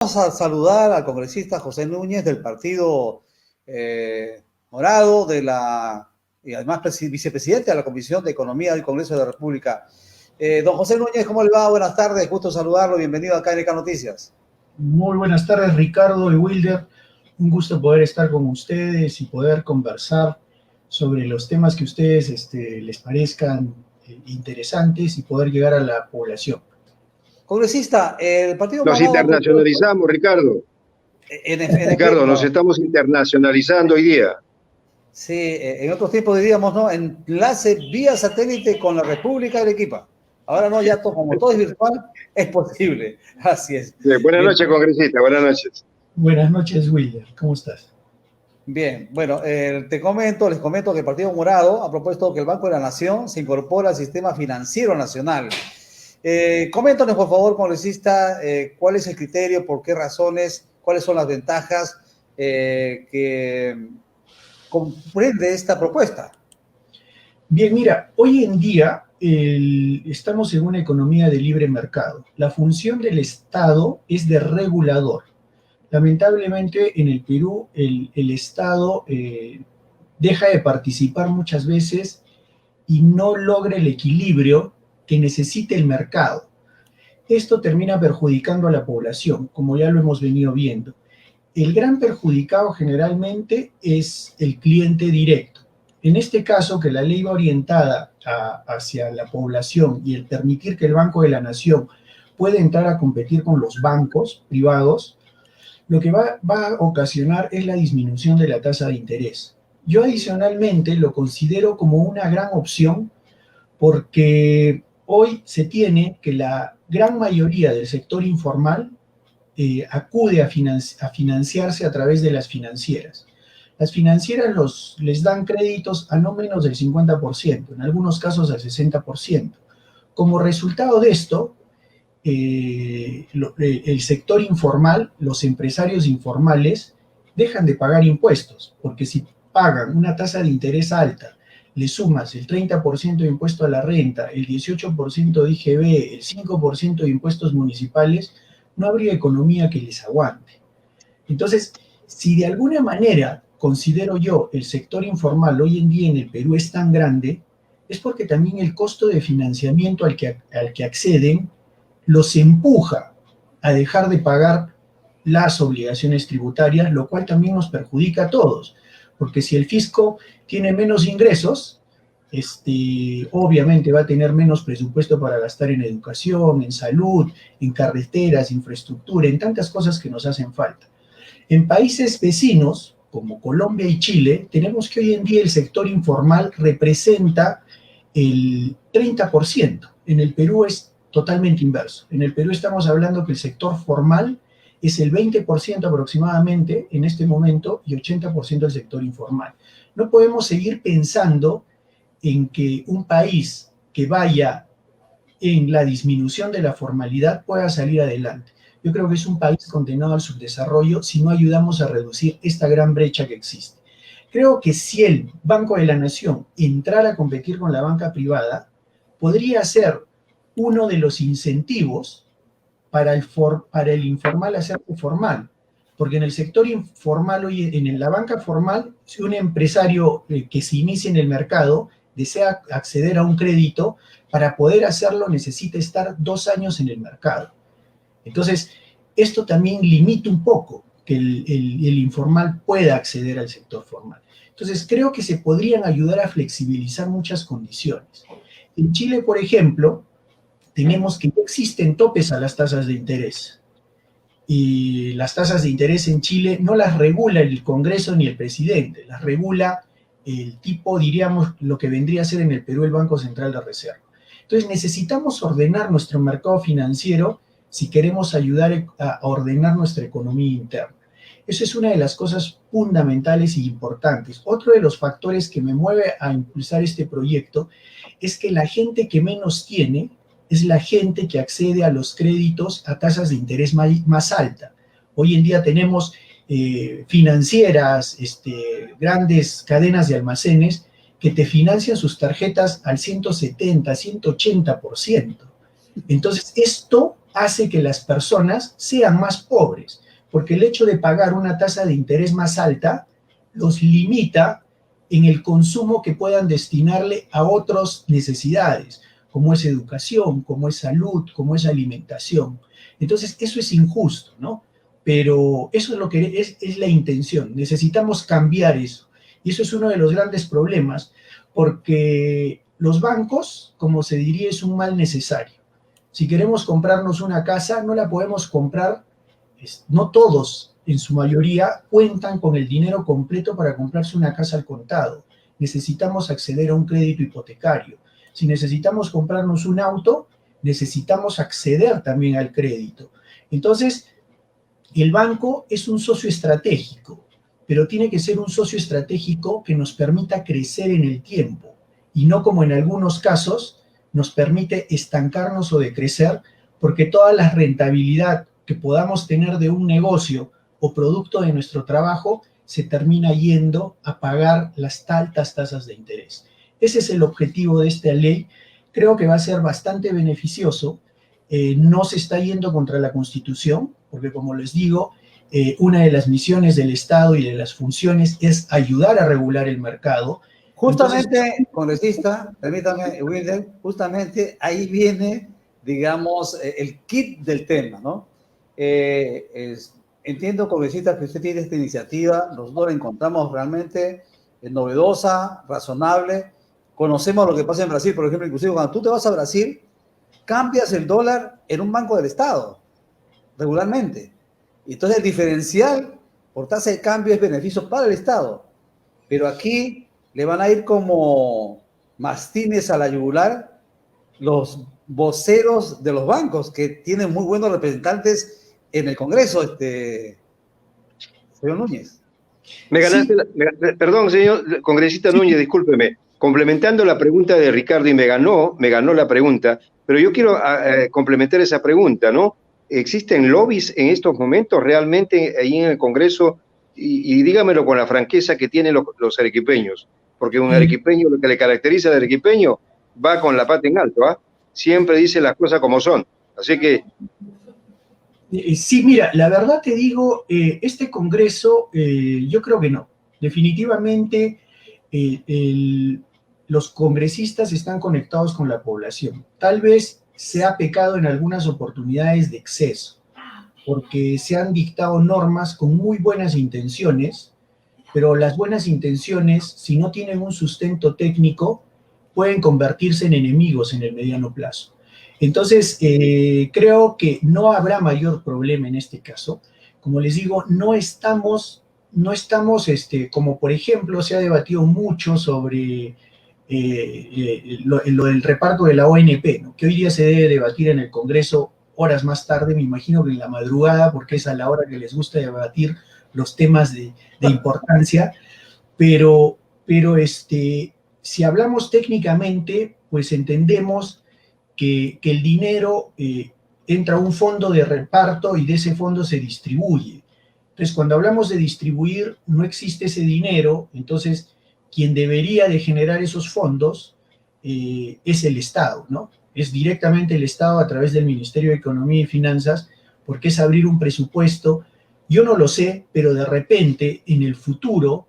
Vamos a saludar al congresista José Núñez del Partido Morado y además vicepresidente de la Comisión de Economía del Congreso de la República. Don José Núñez, ¿cómo le va? Buenas tardes, gusto saludarlo, bienvenido acá en ECA Noticias. Muy buenas tardes, Ricardo y Wilder. Un gusto poder estar con ustedes y poder conversar sobre los temas que a ustedes les parezcan interesantes y poder llegar a la población. Congresista, el Partido Nos Morado... internacionalizamos, Ricardo. Ricardo, nos estamos internacionalizando hoy día. Sí, en otros tiempos diríamos, ¿no? Enlace vía satélite con la República de Arequipa. Ahora no, ya como todo es virtual, es posible. Así es. Buenas noches, congresista, buenas noches. Buenas noches, Wilder. ¿Cómo estás? Bien, bueno, les comento que el Partido Morado ha propuesto que el Banco de la Nación se incorpore al sistema financiero nacional. Coméntanos, por favor, congresista, cuál es el criterio, por qué razones, cuáles son las ventajas que comprende esta propuesta. Bien, mira, hoy en día estamos en una economía de libre mercado. La función del Estado es de regulador. Lamentablemente, en el Perú, el Estado deja de participar muchas veces y no logra el equilibrio que necesita el mercado. Esto termina perjudicando a la población, como ya lo hemos venido viendo. El gran perjudicado generalmente es el cliente directo. En este caso, que la ley va orientada hacia la población y el permitir que el Banco de la Nación pueda entrar a competir con los bancos privados, lo que va a ocasionar es la disminución de la tasa de interés. Yo adicionalmente lo considero como una gran opción porque hoy se tiene que la gran mayoría del sector informal acude a financiarse a través de las financieras. Las financieras les dan créditos a no menos del 50%, en algunos casos al 60%. Como resultado de esto, el sector informal, los empresarios informales, dejan de pagar impuestos, porque si pagan una tasa de interés alta, le sumas el 30% de impuesto a la renta, el 18% de IGB, el 5% de impuestos municipales, no habría economía que les aguante. Entonces, si de alguna manera considero yo el sector informal hoy en día en el Perú es tan grande, es porque también el costo de financiamiento al que acceden los empuja a dejar de pagar las obligaciones tributarias, lo cual también nos perjudica a todos, porque si el fisco tiene menos ingresos, obviamente va a tener menos presupuesto para gastar en educación, en salud, en carreteras, infraestructura, en tantas cosas que nos hacen falta. En países vecinos, como Colombia y Chile, tenemos que hoy en día el sector informal representa el 30%. En el Perú es totalmente inverso. En el Perú estamos hablando que el sector formal es el 20% aproximadamente en este momento y 80% del sector informal. No podemos seguir pensando en que un país que vaya en la disminución de la formalidad pueda salir adelante. Yo creo que es un país condenado al subdesarrollo si no ayudamos a reducir esta gran brecha que existe. Creo que si el Banco de la Nación entrara a competir con la banca privada, podría ser uno de los incentivos para el informal hacerse formal. Porque en el sector informal, en la banca formal, si un empresario que se inicia en el mercado desea acceder a un crédito, para poder hacerlo necesita estar 2 años en el mercado. Entonces, esto también limita un poco que el informal pueda acceder al sector formal. Entonces, creo que se podrían ayudar a flexibilizar muchas condiciones. En Chile, por ejemplo, tenemos que no existen topes a las tasas de interés. Y las tasas de interés en Chile no las regula el Congreso ni el presidente, las regula el tipo, diríamos, lo que vendría a ser en el Perú el Banco Central de Reserva. Entonces necesitamos ordenar nuestro mercado financiero si queremos ayudar a ordenar nuestra economía interna. Eso es una de las cosas fundamentales y importantes. Otro de los factores que me mueve a impulsar este proyecto es que la gente que menos tiene es la gente que accede a los créditos a tasas de interés más alta. Hoy en día tenemos financieras, grandes cadenas de almacenes que te financian sus tarjetas al 170, 180%. Entonces, esto hace que las personas sean más pobres, porque el hecho de pagar una tasa de interés más alta los limita en el consumo que puedan destinarle a otras necesidades, como es educación, como es salud, como es alimentación. Entonces, eso es injusto, ¿no? Pero eso es lo que es la intención. Necesitamos cambiar eso. Y eso es uno de los grandes problemas, porque los bancos, como se diría, es un mal necesario. Si queremos comprarnos una casa, no la podemos comprar, no todos, en su mayoría, cuentan con el dinero completo para comprarse una casa al contado. Necesitamos acceder a un crédito hipotecario. Si necesitamos comprarnos un auto, necesitamos acceder también al crédito. Entonces, el banco es un socio estratégico, pero tiene que ser un socio estratégico que nos permita crecer en el tiempo y no como en algunos casos nos permite estancarnos o decrecer, porque toda la rentabilidad que podamos tener de un negocio o producto de nuestro trabajo se termina yendo a pagar las altas tasas de interés. Ese es el objetivo de esta ley. Creo que va a ser bastante beneficioso. No se está yendo contra la Constitución, porque como les digo, una de las misiones del Estado y de las funciones es ayudar a regular el mercado. Justamente, entonces, congresista, permítame, Wilder, justamente ahí viene, digamos, el kit del tema, ¿no? Entiendo, congresista, que usted tiene esta iniciativa, nosotros la encontramos realmente novedosa, razonable. Conocemos lo que pasa en Brasil, por ejemplo, inclusive cuando tú te vas a Brasil, cambias el dólar en un banco del Estado, regularmente. Entonces el diferencial por tasa de cambio es beneficio para el Estado. Pero aquí le van a ir como mastines a la yugular los voceros de los bancos, que tienen muy buenos representantes en el Congreso, señor Núñez. Me ganaste, sí. Perdón, señor congresista, sí. Núñez, discúlpeme. Complementando la pregunta de Ricardo, y me ganó la pregunta, pero yo quiero complementar esa pregunta, ¿no? ¿Existen lobbies en estos momentos realmente ahí en el Congreso? Y dígamelo con la franqueza que tienen los arequipeños, porque un arequipeño, lo que le caracteriza al arequipeño, va con la pata en alto, ¿ah? Siempre dice las cosas como son. Así que... Sí, mira, la verdad te digo, este Congreso, yo creo que no. Definitivamente, los congresistas están conectados con la población. Tal vez se ha pecado en algunas oportunidades de exceso, porque se han dictado normas con muy buenas intenciones, pero las buenas intenciones, si no tienen un sustento técnico, pueden convertirse en enemigos en el mediano plazo. Entonces, creo que no habrá mayor problema en este caso. Como les digo, no estamos como por ejemplo se ha debatido mucho sobre lo del reparto de la ONP, ¿no? Que hoy día se debe debatir en el Congreso horas más tarde, me imagino que en la madrugada, porque es a la hora que les gusta debatir los temas de importancia, pero si hablamos técnicamente, pues entendemos que el dinero entra a un fondo de reparto y de ese fondo se distribuye. Entonces, cuando hablamos de distribuir, no existe ese dinero, entonces quien debería de generar esos fondos es el Estado, ¿no? Es directamente el Estado a través del Ministerio de Economía y Finanzas, porque es abrir un presupuesto. Yo no lo sé, pero de repente, en el futuro,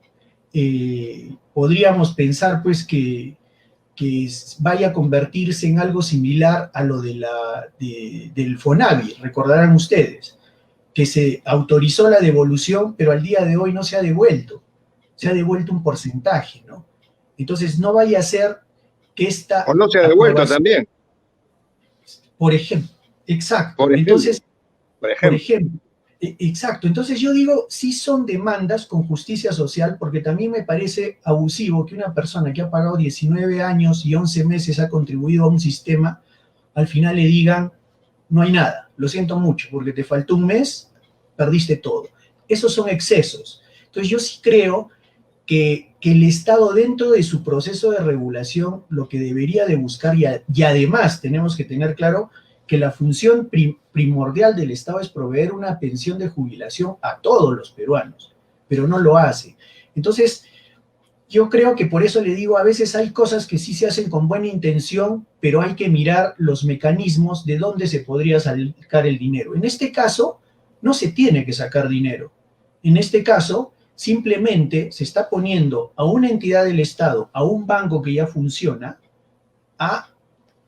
podríamos pensar, pues, que vaya a convertirse en algo similar a lo del FONAVI, recordarán ustedes, que se autorizó la devolución, pero al día de hoy no se ha devuelto. Se ha devuelto un porcentaje, ¿no? Entonces, no vaya a ser que esta... O no se ha devuelto también. Por ejemplo, exacto. Entonces, por ejemplo, exacto. Entonces yo digo, sí son demandas con justicia social, porque también me parece abusivo que una persona que ha pagado 19 años y 11 meses ha contribuido a un sistema, al final le digan, no hay nada, lo siento mucho, porque te faltó un mes, perdiste todo. Esos son excesos. Entonces yo sí creo que el Estado, dentro de su proceso de regulación, lo que debería de buscar, y además tenemos que tener claro que la función primordial del Estado es proveer una pensión de jubilación a todos los peruanos, pero no lo hace. Entonces, yo creo que por eso le digo, a veces hay cosas que sí se hacen con buena intención, pero hay que mirar los mecanismos de dónde se podría sacar el dinero. En este caso, no se tiene que sacar dinero. En este caso, simplemente se está poniendo a una entidad del Estado, a un banco que ya funciona, a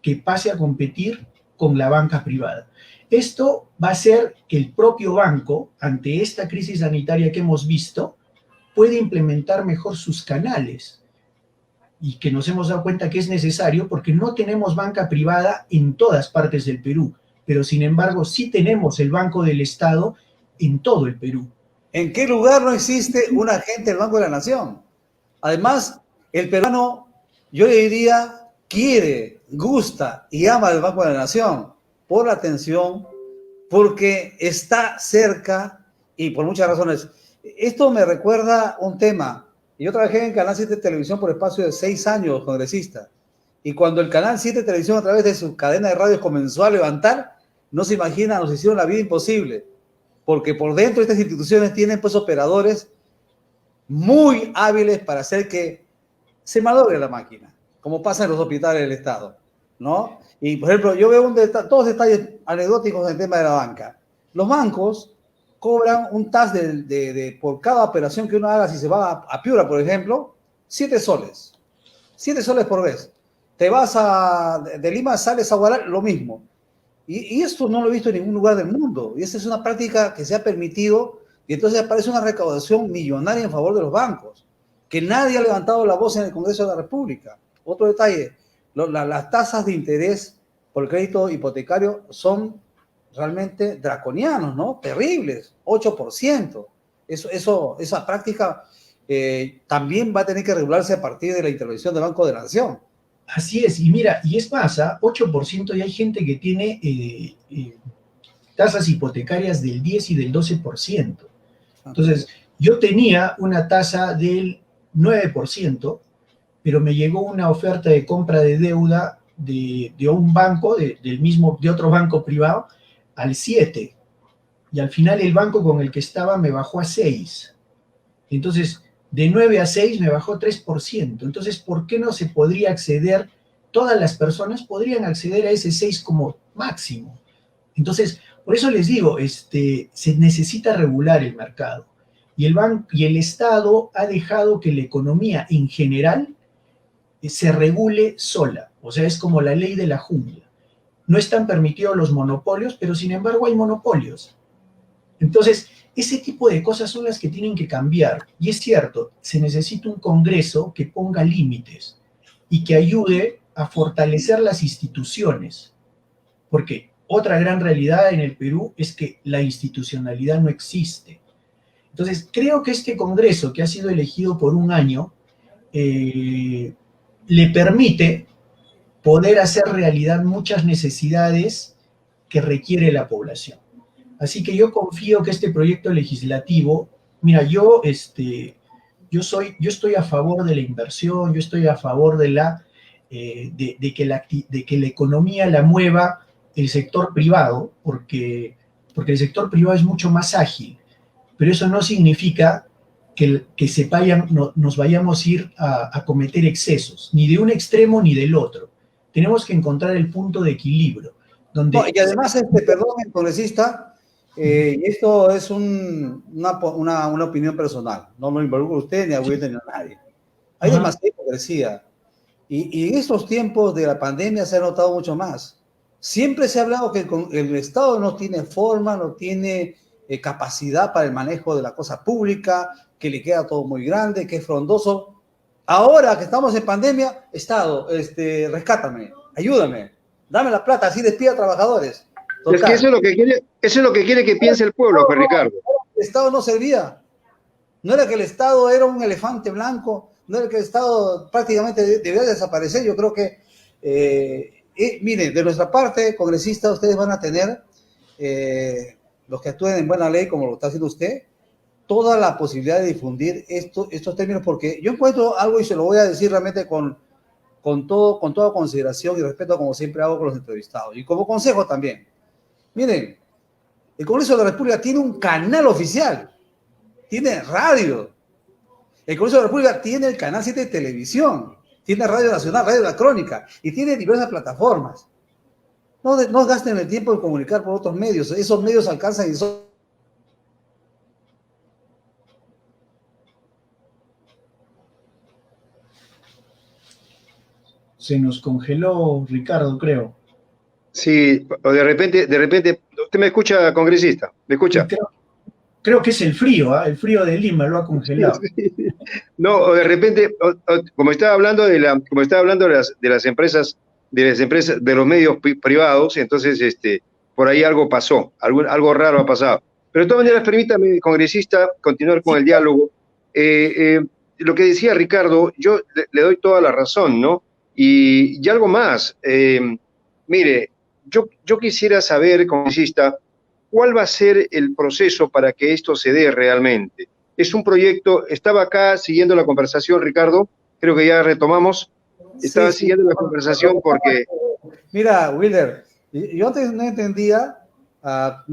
que pase a competir con la banca privada. Esto va a hacer que el propio banco, ante esta crisis sanitaria que hemos visto, puede implementar mejor sus canales y que nos hemos dado cuenta que es necesario porque no tenemos banca privada en todas partes del Perú, pero sin embargo sí tenemos el Banco del Estado en todo el Perú. ¿En qué lugar no existe un agente del Banco de la Nación? Además, el peruano, yo le diría, quiere, gusta y ama el Banco de la Nación por la atención, porque está cerca y por muchas razones. Esto me recuerda un tema. Yo trabajé en Canal 7 Televisión por espacio de 6 años, congresista. Y cuando el Canal 7 Televisión, a través de su cadena de radios, comenzó a levantar, no se imagina, nos hicieron la vida imposible. Porque por dentro de estas instituciones tienen pues operadores muy hábiles para hacer que se malogre la máquina, como pasa en los hospitales del Estado, ¿no? Y, por ejemplo, yo veo todos detalles anecdóticos en el tema de la banca. Los bancos cobran un TAS por cada operación que uno haga. Si se va a Piura, por ejemplo, 7 soles. 7 soles por vez. Te vas de Lima, sales a Huaral, lo mismo. Y esto no lo he visto en ningún lugar del mundo. Y esta es una práctica que se ha permitido, y entonces aparece una recaudación millonaria en favor de los bancos, que nadie ha levantado la voz en el Congreso de la República. Otro detalle, las tasas de interés por el crédito hipotecario son realmente draconianos, ¿no? Terribles, 8%. Esa práctica también va a tener que regularse a partir de la intervención del Banco de la Nación. Así es, y mira, y es más, 8%, y hay gente que tiene tasas hipotecarias del 10 y del 12%. Entonces, yo tenía una tasa del 9%, pero me llegó una oferta de compra de deuda de un banco, de otro banco privado, al 7%. Y al final el banco con el que estaba me bajó a 6%. Entonces, de 9 a 6 me bajó 3%. Entonces, ¿por qué no se podría acceder? Todas las personas podrían acceder a ese 6 como máximo. Entonces, por eso les digo, se necesita regular el mercado. Y el Estado ha dejado que la economía en general se regule sola. O sea, es como la ley de la jungla. No están permitidos los monopolios, pero sin embargo hay monopolios. Entonces, ese tipo de cosas son las que tienen que cambiar. Y es cierto, se necesita un Congreso que ponga límites y que ayude a fortalecer las instituciones. Porque otra gran realidad en el Perú es que la institucionalidad no existe. Entonces, creo que este Congreso, que ha sido elegido por un año, le permite poder hacer realidad muchas necesidades que requiere la población. Así que yo confío que este proyecto legislativo, mira, yo estoy a favor de la inversión, yo estoy a favor de que la economía la mueva el sector privado, porque el sector privado es mucho más ágil, pero eso no significa que nos vayamos a ir a cometer excesos, ni de un extremo ni del otro. Tenemos que encontrar el punto de equilibrio. Y además, perdón, congresista, y esto es una opinión personal, no me involucro a usted, ni a Wilton, ni a nadie. Hay demasiada hipocresía. Y en estos tiempos de la pandemia se ha notado mucho más. Siempre se ha hablado que el Estado no tiene forma, no tiene capacidad para el manejo de la cosa pública, que le queda todo muy grande, que es frondoso. Ahora que estamos en pandemia, Estado, rescátame, ayúdame, dame la plata, así despida a trabajadores. Total. Es que eso es lo que quiere que piense el pueblo, pues, Ricardo. El Estado no servía. No era que el Estado era un elefante blanco, no era que el Estado prácticamente debía desaparecer. Yo creo que, miren, de nuestra parte, congresistas, ustedes van a tener, los que actúen en buena ley, como lo está haciendo usted, toda la posibilidad de difundir estos términos, porque yo encuentro algo, y se lo voy a decir realmente con toda consideración y respeto, como siempre hago con los entrevistados, y como consejo también. Miren, el Congreso de la República tiene un canal oficial, tiene radio, El Congreso de la República tiene el Canal 7 de televisión, tiene Radio Nacional, Radio La Crónica, y tiene diversas plataformas. No gasten el tiempo en comunicar por otros medios. Esos medios alcanzan y son... Se nos congeló Ricardo, creo. Sí, o de repente, ¿usted me escucha, congresista? ¿Me escucha? Creo que es el frío, ¿eh? El frío de Lima lo ha congelado. No, o de repente, como estaba hablando de las empresas, de los medios privados, entonces por ahí algo pasó, algo raro ha pasado. Pero de todas maneras, permítame, congresista, continuar con el diálogo. Lo que decía Ricardo, yo le doy toda la razón, ¿no? Y algo más, mire, yo quisiera saber, congresista, ¿cuál va a ser el proceso para que esto se dé realmente? Es un proyecto, estaba acá siguiendo la conversación, Ricardo, creo que ya retomamos, estaba siguiendo la conversación porque... Mira, Wilder, yo antes no entendía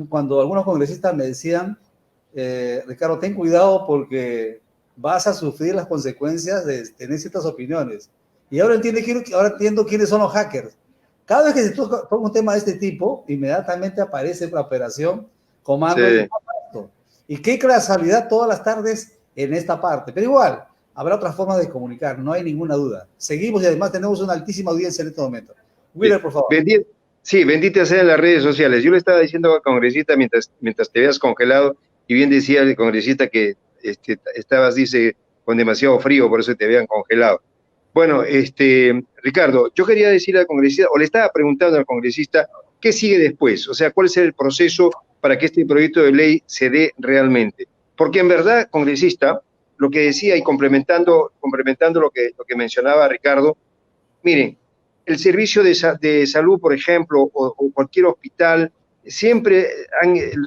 cuando algunos congresistas me decían, Ricardo, ten cuidado porque vas a sufrir las consecuencias de tener ciertas opiniones. Y ahora entiendo quiénes son los hackers. Cada vez que se toca un tema de este tipo, inmediatamente aparece la operación Comando Sí. de Contacto. Y qué casualidad todas las tardes en esta parte. Pero igual, habrá otras formas de comunicar, no hay ninguna duda. Seguimos y además tenemos una altísima audiencia en este momento. Willer, por favor. Sí, bendita sea en las redes sociales. Yo le estaba diciendo al congresista mientras te veas congelado, y bien decía el congresista que estabas, dice, con demasiado frío, por eso te habían congelado. Bueno, Ricardo, yo quería decirle al congresista, o le estaba preguntando al congresista, ¿qué sigue después? O sea, ¿cuál es el proceso para que este proyecto de ley se dé realmente? Porque en verdad, congresista, lo que decía y complementando lo que mencionaba Ricardo, miren, el servicio de salud, por ejemplo, o cualquier hospital, siempre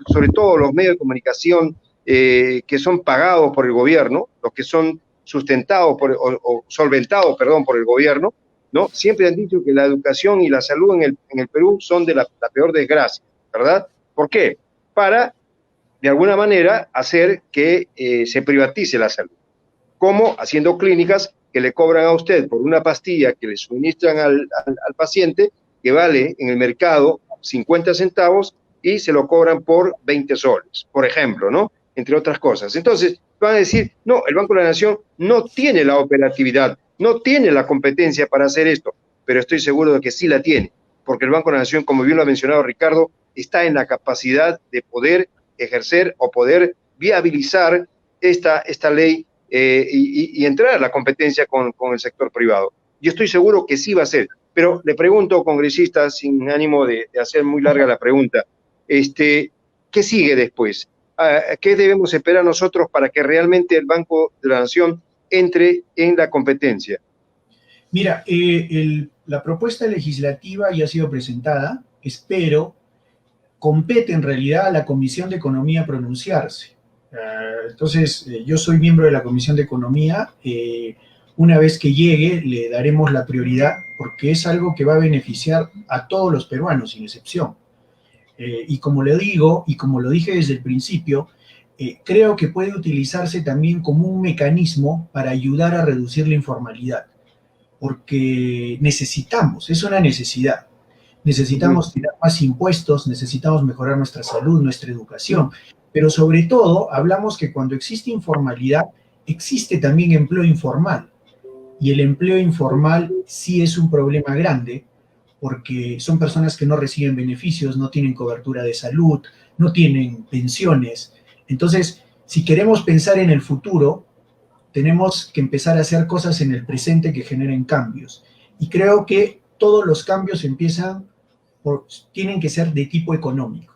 sobre todo los medios de comunicación que son pagados por el gobierno, los que son sustentados o solventados, perdón, por el gobierno, ¿no? Siempre han dicho que la educación y la salud en el Perú son de la peor desgracia, ¿verdad? ¿Por qué? Para, de alguna manera, hacer que se privatice la salud. ¿Cómo? Haciendo clínicas que le cobran a usted por una pastilla que le suministran al paciente, que vale en el mercado 50 centavos y se lo cobran por 20 soles, por ejemplo, ¿no? Entre otras cosas. Entonces, van a decir, no, el Banco de la Nación no tiene la operatividad, no tiene la competencia para hacer esto, pero estoy seguro de que sí la tiene, porque el Banco de la Nación, como bien lo ha mencionado Ricardo, está en la capacidad de poder ejercer o poder viabilizar esta ley y entrar a la competencia con el sector privado. Yo estoy seguro que sí va a ser, pero le pregunto, congresista, sin ánimo de hacer muy larga la pregunta, ¿qué sigue después? ¿Qué debemos esperar nosotros para que realmente el Banco de la Nación entre en la competencia? Mira, la propuesta legislativa ya ha sido presentada, espero, compete en realidad a la Comisión de Economía pronunciarse. Entonces, yo soy miembro de la Comisión de Economía. Una vez que llegue, le daremos la prioridad porque es algo que va a beneficiar a todos los peruanos, sin excepción. Y como le digo, y como lo dije desde el principio, creo que puede utilizarse también como un mecanismo para ayudar a reducir la informalidad, porque necesitamos, es una necesidad. Necesitamos tirar más impuestos, necesitamos mejorar nuestra salud, nuestra educación, pero sobre todo hablamos que cuando existe informalidad, existe también empleo informal, y el empleo informal sí es un problema grande, porque son personas que no reciben beneficios, no tienen cobertura de salud, no tienen pensiones. Entonces, si queremos pensar en el futuro, tenemos que empezar a hacer cosas en el presente que generen cambios. Y creo que todos los cambios tienen que ser de tipo económico,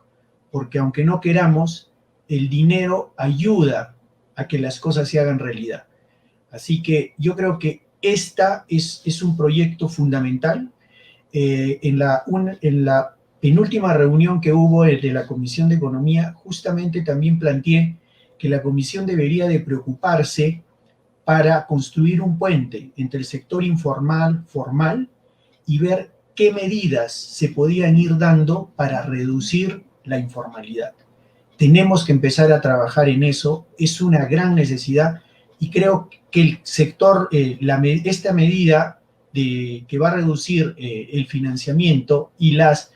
porque aunque no queramos, el dinero ayuda a que las cosas se hagan realidad. Así que yo creo que esta es un proyecto fundamental. En la penúltima reunión que hubo de la Comisión de Economía, justamente también planteé que la Comisión debería de preocuparse para construir un puente entre el sector informal, formal, y ver qué medidas se podían ir dando para reducir la informalidad. Tenemos que empezar a trabajar en eso, es una gran necesidad. y creo que el sector, esta medida que va a reducir el financiamiento y las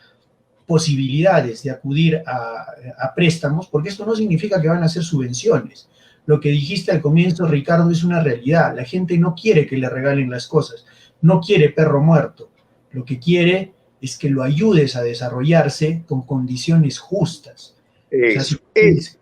posibilidades de acudir a préstamos, porque esto no significa que van a ser subvenciones. Lo que dijiste al comienzo, Ricardo, es una realidad. La gente no quiere que le regalen las cosas, no quiere perro muerto. Lo que quiere es que lo ayudes a desarrollarse con condiciones justas. Eso. O sea,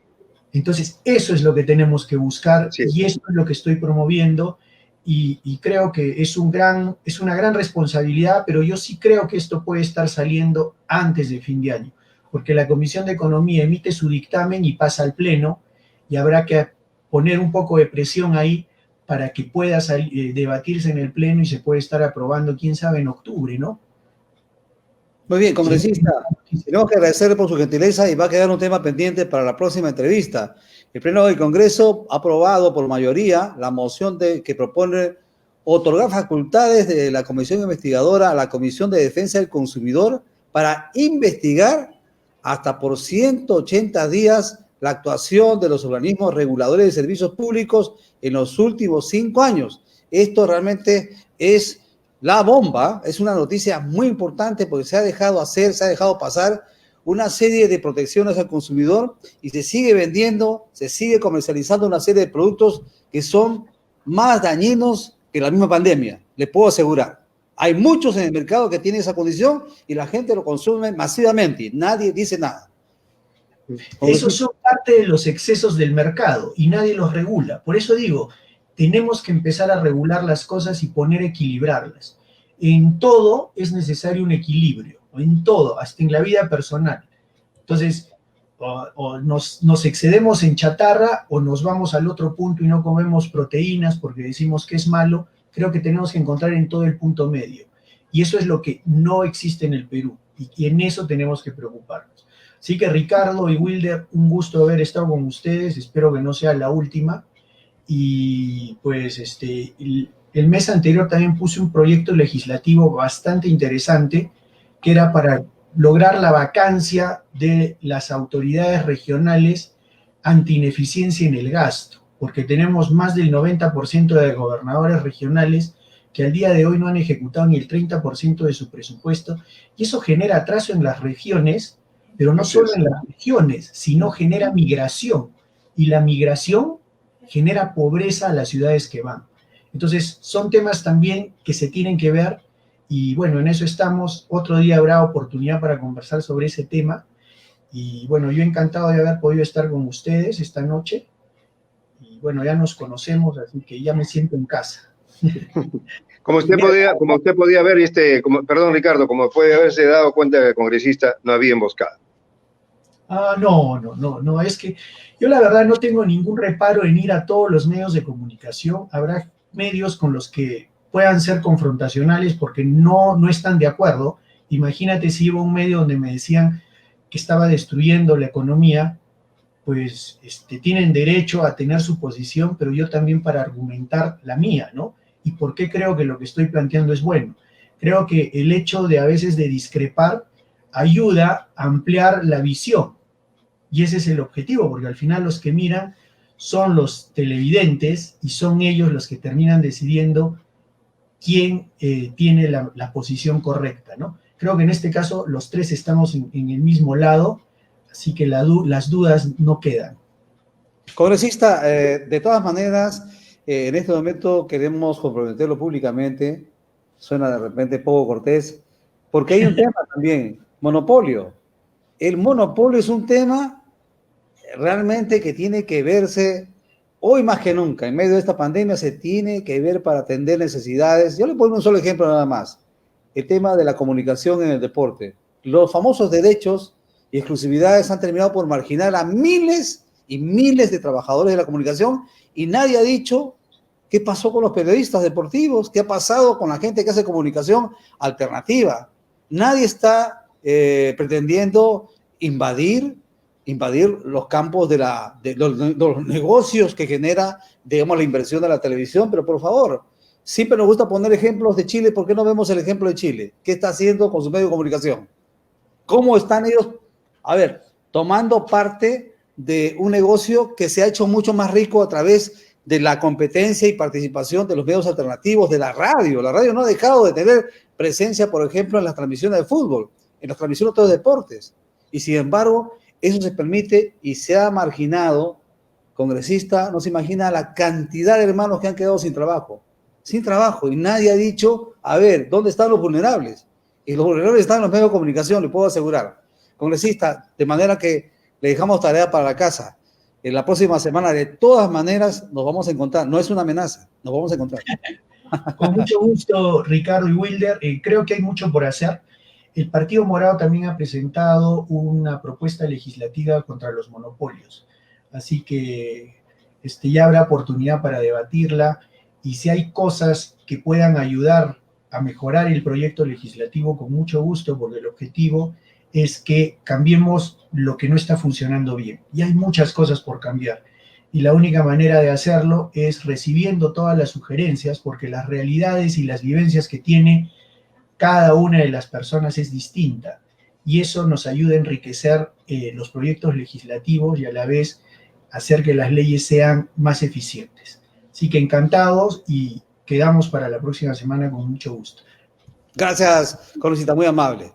entonces, eso es lo que tenemos que buscar, Sí. y esto es lo que estoy promoviendo, y creo que es una gran responsabilidad, pero yo sí creo que esto puede estar saliendo antes de fin de año, porque la Comisión de Economía emite su dictamen y pasa al Pleno, y habrá que poner un poco de presión ahí para que pueda debatirse en el Pleno y se puede estar aprobando, quién sabe, en octubre, ¿no? Muy bien, congresista, tenemos que agradecerle por su gentileza y va a quedar un tema pendiente para la próxima entrevista. El Pleno del Congreso ha aprobado por mayoría la moción que propone otorgar facultades de la Comisión Investigadora a la Comisión de Defensa del Consumidor para investigar hasta por 180 días la actuación de los organismos reguladores de servicios públicos en los últimos 5 años. Esto realmente es la bomba, es una noticia muy importante porque se ha dejado pasar una serie de protecciones al consumidor y se sigue vendiendo, se sigue comercializando una serie de productos que son más dañinos que la misma pandemia, le puedo asegurar. Hay muchos en el mercado que tienen esa condición y la gente lo consume masivamente y nadie dice nada. Esos son parte de los excesos del mercado y nadie los regula. Por eso digo, tenemos que empezar a regular las cosas y equilibrarlas. En todo es necesario un equilibrio, en todo, hasta en la vida personal. Entonces, o nos excedemos en chatarra o nos vamos al otro punto y no comemos proteínas porque decimos que es malo. Creo que tenemos que encontrar en todo el punto medio. Y eso es lo que no existe en el Perú. Y en eso tenemos que preocuparnos. Así que Ricardo y Wilder, un gusto haber estado con ustedes. Espero que no sea la última. Y pues el mes anterior también puse un proyecto legislativo bastante interesante que era para lograr la vacancia de las autoridades regionales anti-ineficiencia en el gasto, porque tenemos más del 90% de gobernadores regionales que al día de hoy no han ejecutado ni el 30% de su presupuesto, y eso genera atraso en las regiones, pero no solo en las regiones, sino genera migración, y la migración genera pobreza a las ciudades que van. Entonces, son temas también que se tienen que ver, y bueno, en eso estamos. Otro día habrá oportunidad para conversar sobre ese tema, y bueno, yo encantado de haber podido estar con ustedes esta noche, y bueno, ya nos conocemos, así que ya me siento en casa. Como usted podía ver, perdón Ricardo, como puede haberse dado cuenta que el congresista no había emboscada. No, es que yo la verdad no tengo ningún reparo en ir a todos los medios de comunicación. Habrá medios con los que puedan ser confrontacionales porque no están de acuerdo. Imagínate si iba a un medio donde me decían que estaba destruyendo la economía, pues tienen derecho a tener su posición, pero yo también para argumentar la mía, ¿no? Y por qué creo que lo que estoy planteando es bueno. Creo que el hecho de a veces de discrepar ayuda a ampliar la visión. Y ese es el objetivo, porque al final los que miran son los televidentes y son ellos los que terminan decidiendo quién tiene la posición correcta, ¿no? Creo que en este caso los tres estamos en el mismo lado, así que las dudas no quedan. Congresista, de todas maneras, en este momento queremos comprometerlo públicamente, suena de repente poco cortés, porque hay un tema también, monopolio. El monopolio es un tema realmente que tiene que verse hoy más que nunca. En medio de esta pandemia se tiene que ver para atender necesidades. Yo le pongo un solo ejemplo nada más. El tema de la comunicación en el deporte. Los famosos derechos y exclusividades han terminado por marginar a miles y miles de trabajadores de la comunicación y nadie ha dicho qué pasó con los periodistas deportivos, qué ha pasado con la gente que hace comunicación alternativa. Nadie está pretendiendo invadir los campos de los negocios que genera, digamos, la inversión de la televisión, pero por favor, siempre nos gusta poner ejemplos de Chile, ¿por qué no vemos el ejemplo de Chile? ¿Qué está haciendo con su medio de comunicación? ¿Cómo están ellos, tomando parte de un negocio que se ha hecho mucho más rico a través de la competencia y participación de los medios alternativos, de la radio. La radio no ha dejado de tener presencia, por ejemplo, en las transmisiones de fútbol, en las transmisiones de otros deportes. Y sin embargo, eso se permite y se ha marginado. Congresista, no se imagina la cantidad de hermanos que han quedado sin trabajo, y nadie ha dicho, a ver, ¿dónde están los vulnerables? Y los vulnerables están en los medios de comunicación, le puedo asegurar. Congresista, de manera que le dejamos tarea para la casa. En la próxima semana, de todas maneras, nos vamos a encontrar. No es una amenaza, nos vamos a encontrar. Con mucho gusto, Ricardo y Wilder. Creo que hay mucho por hacer. El Partido Morado también ha presentado una propuesta legislativa contra los monopolios. Así que ya habrá oportunidad para debatirla, y si hay cosas que puedan ayudar a mejorar el proyecto legislativo, con mucho gusto, porque el objetivo es que cambiemos lo que no está funcionando bien. Y hay muchas cosas por cambiar. Y la única manera de hacerlo es recibiendo todas las sugerencias, porque las realidades y las vivencias que tiene cada una de las personas es distinta. Y eso nos ayuda a enriquecer los proyectos legislativos y a la vez hacer que las leyes sean más eficientes. Así que encantados, y quedamos para la próxima semana con mucho gusto. Gracias, Congresista, muy amable.